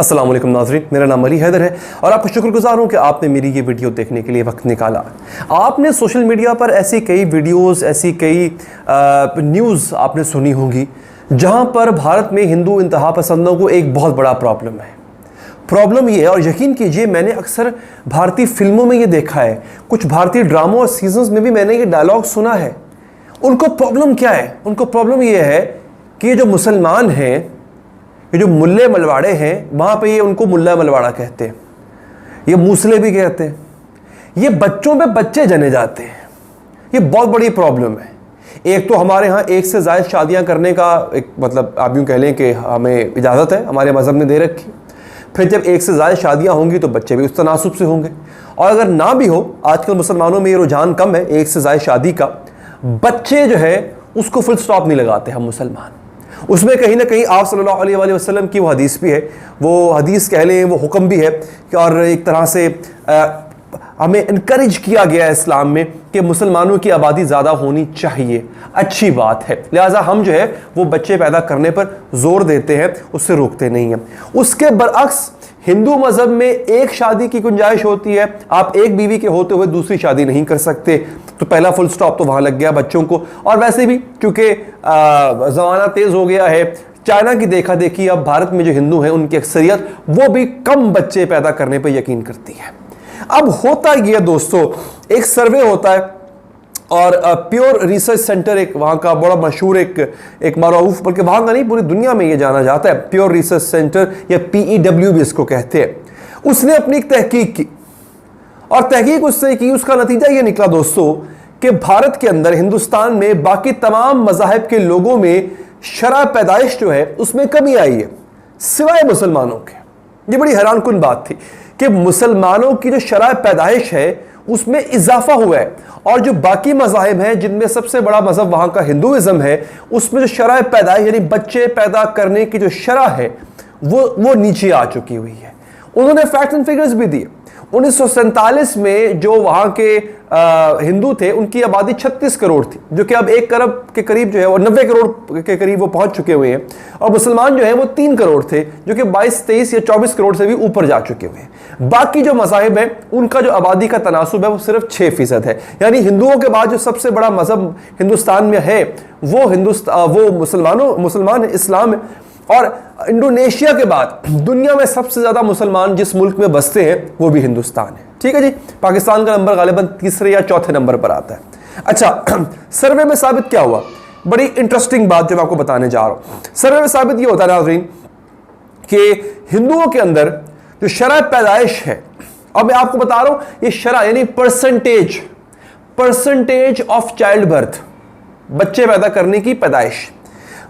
अस्सलाम वालेकुम नाज़रीन, मेरा नाम अली हैदर है और आपका शुक्रगुजार हूँ कि आपने मेरी ये वीडियो देखने के लिए वक्त निकाला। आपने सोशल मीडिया पर ऐसी कई वीडियोस, ऐसी कई न्यूज़ आपने सुनी होंगी जहाँ पर भारत में हिंदू इंतहा पसंदों को एक बहुत बड़ा प्रॉब्लम है। प्रॉब्लम ये है, और यकीन कीजिए मैंने अक्सर भारतीय फिल्मों में ये देखा है, कुछ भारतीय ड्रामों और सीजन्स में भी मैंने ये डायलॉग सुना है। उनको प्रॉब्लम क्या है? उनको प्रॉब्लम ये है कि ये जो मुसलमान हैं, ये जो मुल्ले मलवाड़े हैं, वहाँ पे ये उनको मुल्ला मलवाड़ा कहते हैं, ये मूसले भी कहते हैं, ये बच्चों पे बच्चे जने जाते हैं। ये बहुत बड़ी प्रॉब्लम है। एक तो हमारे यहाँ एक से ज़्यादा शादियाँ करने का एक मतलब आप यूँ कह लें कि हमें इजाज़त है, हमारे मज़हब ने दे रखी। फिर जब एक से ज़्यादा शादियाँ होंगी तो बच्चे भी उस तनासुब से होंगे, और अगर ना भी हो, आजकल मुसलमानों में ये रुझान कम है एक से ज़्यादा शादी का, बच्चे जो है उसको फुल स्टॉप नहीं लगाते हम मुसलमान। उसमें कहीं ना कहीं आप सल्लल्लाहु अलैहि वसल्लम की वो हदीस भी है, वो हदीस कह लें, वो हुक्म भी है कि और एक तरह से हमें इनकरेज किया गया है इस्लाम में कि मुसलमानों की आबादी ज़्यादा होनी चाहिए, अच्छी बात है। लिहाजा हम जो है वो बच्चे पैदा करने पर जोर देते हैं, उससे रोकते नहीं हैं। उसके बरअक्स हिंदू मज़हब में एक शादी की गुंजाइश होती है, आप एक बीवी के होते हुए दूसरी शादी नहीं कर सकते, तो पहला फुल स्टॉप तो वहाँ लग गया बच्चों को। और वैसे भी क्योंकि ज़माना तेज़ हो गया है, चाइना की देखा देखी अब भारत में जो हिंदू हैं उनकी अक्सरियत वो भी कम बच्चे पैदा करने पर यकीन करती है। अब होता ये दोस्तों, एक सर्वे होता है और प्योर रिसर्च सेंटर, एक वहाँ का बड़ा मशहूर एक मारूफ, बल्कि वहाँ का नहीं पूरी दुनिया में ये जाना जाता है, प्योर रिसर्च सेंटर या PEW भी इसको कहते हैं। उसने अपनी एक तहकीक की और तहकीक उससे की, उसका नतीजा ये निकला दोस्तों कि भारत के अंदर, हिंदुस्तान में बाकी तमाम मज़ाहिब के लोगों में शरह पैदाइश जो है उसमें कमी आई है सिवाय मुसलमानों के। ये बड़ी हैरानकुन बात थी कि मुसलमानों की जो शरह पैदाइश है उसमें इजाफा हुआ है, और जो बाकी मज़ाहिब हैं जिनमें सबसे बड़ा मज़हब वहाँ का हिंदुइज़्म है, उसमें जो शरह पैदाइश यानी बच्चे पैदा करने की जो शरह है वो नीचे आ चुकी हुई है। उन्होंने फैक्ट्स एंड फिगर्स भी दिए। 1947 में जो वहाँ के हिंदू थे उनकी आबादी 36 करोड़ थी, जो कि अब 1 करोड़ के करीब जो है, और 90 करोड़ के करीब वो पहुंच चुके हुए हैं। और मुसलमान जो है वो 3 करोड़ थे, जो कि 22, 23 या 24 करोड़ से भी ऊपर जा चुके हुए हैं। बाकी जो मज़ाहिब हैं उनका जो आबादी का तनासुब है वो सिर्फ 6% है। यानी हिंदुओं के बाद जो सबसे बड़ा मज़हब हिंदुस्तान में है वो मुसलमान इस्लाम है। और इंडोनेशिया के बाद दुनिया में सबसे ज़्यादा मुसलमान जिस मुल्क में बसते हैं वो भी हिंदुस्तान है। ठीक है जी, पाकिस्तान का नंबर गालिबन तीसरे या चौथे नंबर पर आता है। अच्छा, सर्वे में साबित क्या हुआ? बड़ी इंटरेस्टिंग बात जो मैं आपको बताने जा रहा हूँ। सर्वे में साबित ये होता है नाज़रीन कि हिंदुओं के अंदर जो शरह पैदाइश है, अब मैं आपको बता रहा हूँ ये शरह यानी परसेंटेज ऑफ चाइल्ड बर्थ, बच्चे पैदा करने की पैदाइश,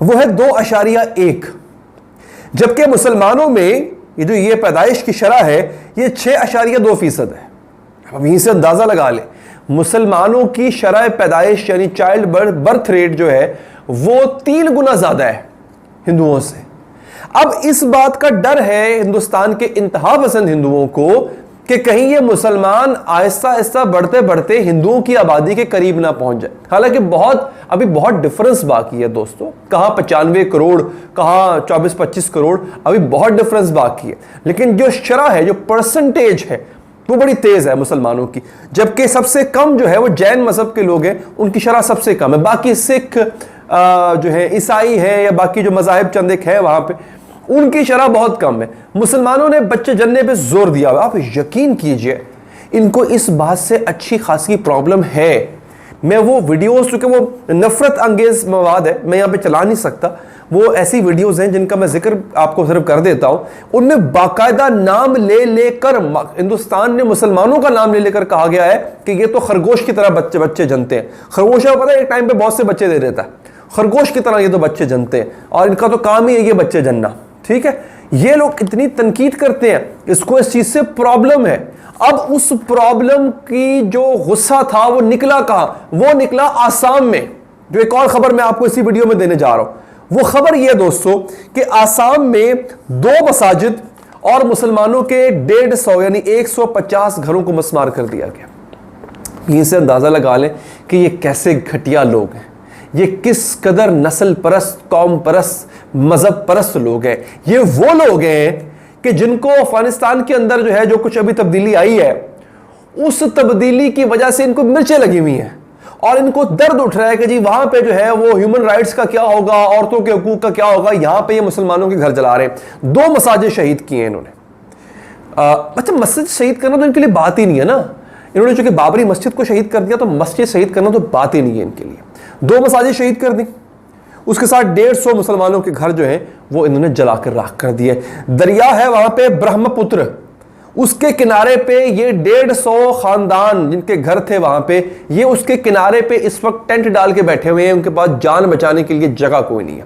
वो है 2.1, जबकि मुसलमानों में ये पैदाइश की शरह है ये 6.2% है। अब यहीं से अंदाजा लगा ले, मुसलमानों की शरह पैदाइश यानी चाइल्ड बर्थ रेट जो है वो 3 गुना ज्यादा है हिंदुओं से। अब इस बात का डर है हिंदुस्तान के इंतहा पसंद हिंदुओं को कि कहीं ये मुसलमान आहिस्ता आहिस्ता बढ़ते बढ़ते हिंदुओं की आबादी के करीब ना पहुंच जाए। हालांकि अभी बहुत डिफरेंस बाकी है दोस्तों, कहाँ 95 करोड़, कहाँ 24-25 करोड़, अभी बहुत डिफरेंस बाकी है। लेकिन जो शरह है, जो परसेंटेज है, वो बड़ी तेज है मुसलमानों की। जबकि सबसे कम जो है वो जैन मजहब के लोग हैं, उनकी शरह सबसे कम है। बाकी सिख जो है, ईसाई है, या बाकी जो मज़ाहिब चंद एक है वहां पे, उनकी शरह बहुत कम है। मुसलमानों ने बच्चे जन्ने पे जोर दिया हुआ। आप यकीन कीजिए इनको इस बात से अच्छी खासी प्रॉब्लम है। मैं वो वीडियोस, क्योंकि वो नफरत अंगेज मवाद है, मैं यहाँ पे चला नहीं सकता, वो ऐसी वीडियोस हैं जिनका मैं जिक्र आपको सिर्फ कर देता हूँ। उनमें बाकायदा नाम ले लेकर, हिंदुस्तान ने मुसलमानों का नाम ले लेकर कहा गया है कि ये तो खरगोश की तरह बच्चे जनते हैं। खरगोश पता है एक टाइम पे बहुत से बच्चे दे देता है, खरगोश की तरह ये तो बच्चे जनते हैं, और इनका तो काम ही है ये बच्चे जनना। ठीक है, ये लोग इतनी तनकीद करते हैं, इसको इस चीज से प्रॉब्लम है। अब उस प्रॉब्लम की जो गुस्सा था वो निकला कहां? वो निकला आसाम में। जो एक और खबर मैं आपको इसी वीडियो में देने जा रहा हूं, वो खबर ये दोस्तों कि आसाम में 2 मसाजिद और मुसलमानों के 150 यानी 150 घरों को मस्मार कर दिया गया। यहीं से अंदाजा लगा लें कि ये कैसे घटिया लोग हैं, ये किस कदर नस्ल परस्त, कौम परस्त, मजहब परस्त लोग हैं। ये वो लोग हैं कि जिनको अफगानिस्तान के अंदर जो है जो कुछ अभी तब्दीली आई है, उस तब्दीली की वजह से इनको मिर्चें लगी हुई हैं और इनको दर्द उठ रहा है कि जी वहां पे जो है वो ह्यूमन राइट्स का क्या होगा, औरतों के हकूक का क्या होगा। यहां पे ये मुसलमानों के घर जला रहे हैं। 2 मसाजिद शहीद किए हैं इन्होंने। अच्छा, मस्जिद शहीद करना तो इनके लिए बात ही नहीं है ना। इन्होंने चूंकि बाबरी मस्जिद को शहीद कर दिया तो मस्जिद शहीद करना तो बात ही नहीं है इनके लिए। 2 मसाजिद शहीद कर दी, उसके साथ 150 मुसलमानों के घर जो हैं वो इन्होंने जलाकर राख कर दिए। दरिया है वहां पे ब्रह्मपुत्र, उसके किनारे पे ये 150 खानदान जिनके घर थे वहां पे, ये उसके किनारे पे इस वक्त टेंट डाल के बैठे हुए हैं। उनके पास जान बचाने के लिए जगह कोई नहीं है।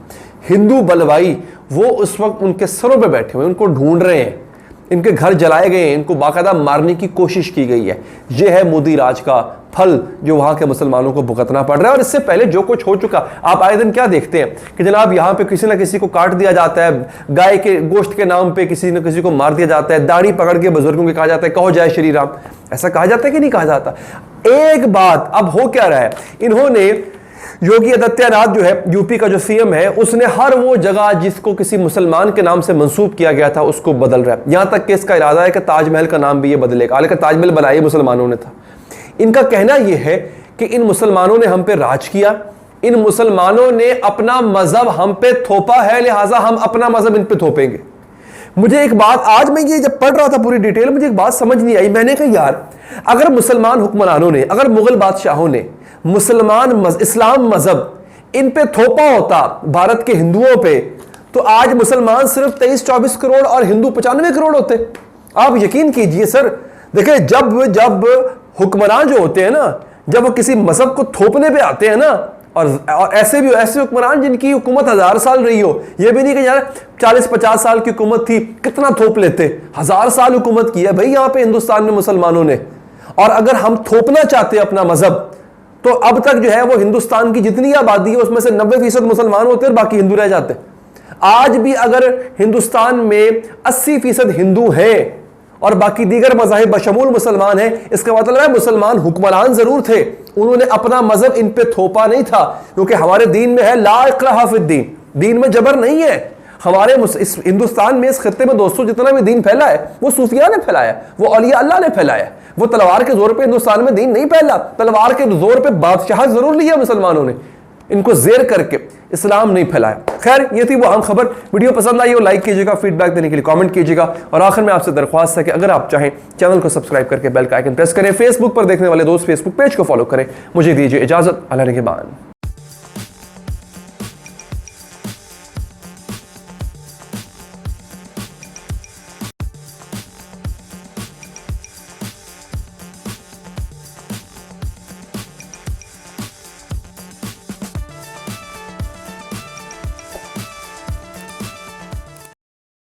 हिंदू बलवाई वो उस वक्त उनके सरों पे बैठे हुए हैं, उनको ढूंढ रहे हैं। इनके घर जलाए गए हैं, इनको बाकायदा मारने की कोशिश की गई है। यह है मोदी राज का फल जो वहां के मुसलमानों को भुगतना पड़ रहा है। और इससे पहले जो कुछ हो चुका, आप आए दिन क्या देखते हैं कि जनाब यहां पे किसी ना किसी को काट दिया जाता है, गाय के गोश्त के नाम पे किसी न किसी को मार दिया जाता है, दाढ़ी पकड़ के बुजुर्गों के कहा जाता है कहो जय श्री राम। ऐसा कहा जाता है कि नहीं कहा जाता? एक बात अब हो क्या रहा है, इन्होंने योगी आदित्यनाथ जो है यूपी का जो सीएम है, उसने हर वो जगह जिसको किसी मुसलमान के नाम से मंसूब किया गया था उसको बदल रहा है। यहां तक कि इसका इरादा है कि ताजमहल का नाम भी ये बदलेगा। हालांकि ताजमहल बनाया मुसलमानों ने था। इनका कहना यह है कि इन मुसलमानों ने हम पे राज किया, इन मुसलमानों ने अपना मजहब हम पे थोपा है, लिहाजा हम अपना मजहब इन पे थोपेंगे। मुझे एक बात, आज मैं ये जब पढ़ रहा था पूरी डिटेल, मुझे एक बात समझ नहीं आई। मैंने कहा यार, अगर मुसलमान हुक्मरानों ने, अगर मुगल बादशाहों ने इस्लाम मजहब इन पे थोपा होता भारत के हिंदुओं पे, तो आज मुसलमान सिर्फ 23-24 करोड़ और हिंदू 95 करोड़ होते। आप यकीन कीजिए सर, देखिए जब हुक्मरान जो होते हैं ना, जब वो किसी मजहब को थोपने पे आते हैं ना, और ऐसे हुक्मरान जिनकी हुकूमत 1000 साल रही हो, ये भी नहीं कि यार 40-50 साल की हुकूमत थी कितना थोप लेते, 1000 साल हुकूमत की है भाई यहाँ पे हिंदुस्तान में मुसलमानों ने। और अगर हम थोपना चाहते अपना मजहब, तो अब तक जो है वो हिंदुस्तान की जितनी आबादी है उसमें से 90% मुसलमान होते हैं और बाकी हिंदू रह जाते। आज भी अगर हिंदुस्तान में 80% हिंदू हैं और बाकी दीगर मज़ाहिब बशमूल मुसलमान हैं, इसका मतलब है मुसलमान हुक्मरान जरूर थे, उन्होंने अपना मजहब इन पे थोपा नहीं था। क्योंकि हमारे दीन में है ला इक्राहा फिद्दीन, दीन में जबर नहीं है। हमारे इस हिंदुस्तान में, इस खत्ते में दोस्तों जितना भी दीन फैला है वो सूफिया ने फैलाया, वो औलिया अल्लाह ने फैलाया। वो तलवार के जोर पे हिंदुस्तान में दीन नहीं फैला, तलवार के जोर पे बादशाह जरूर लिया मुसलमानों ने, इनको जेर करके इस्लाम नहीं फैलाया। खैर, ये थी वो अहम खबर। वीडियो पसंद आई हो लाइक कीजिएगा, फीडबैक देने के लिए कमेंट कीजिएगा, और आखिर में आपसे दरख्वास्त है कि अगर आप चाहें चैनल को सब्सक्राइब करके बेल का आइकन प्रेस करें। फेसबुक पर देखने वाले दोस्त फेसबुक पेज को फॉलो करें। मुझे दीजिए इजाजत, अल्लाह निगहबान।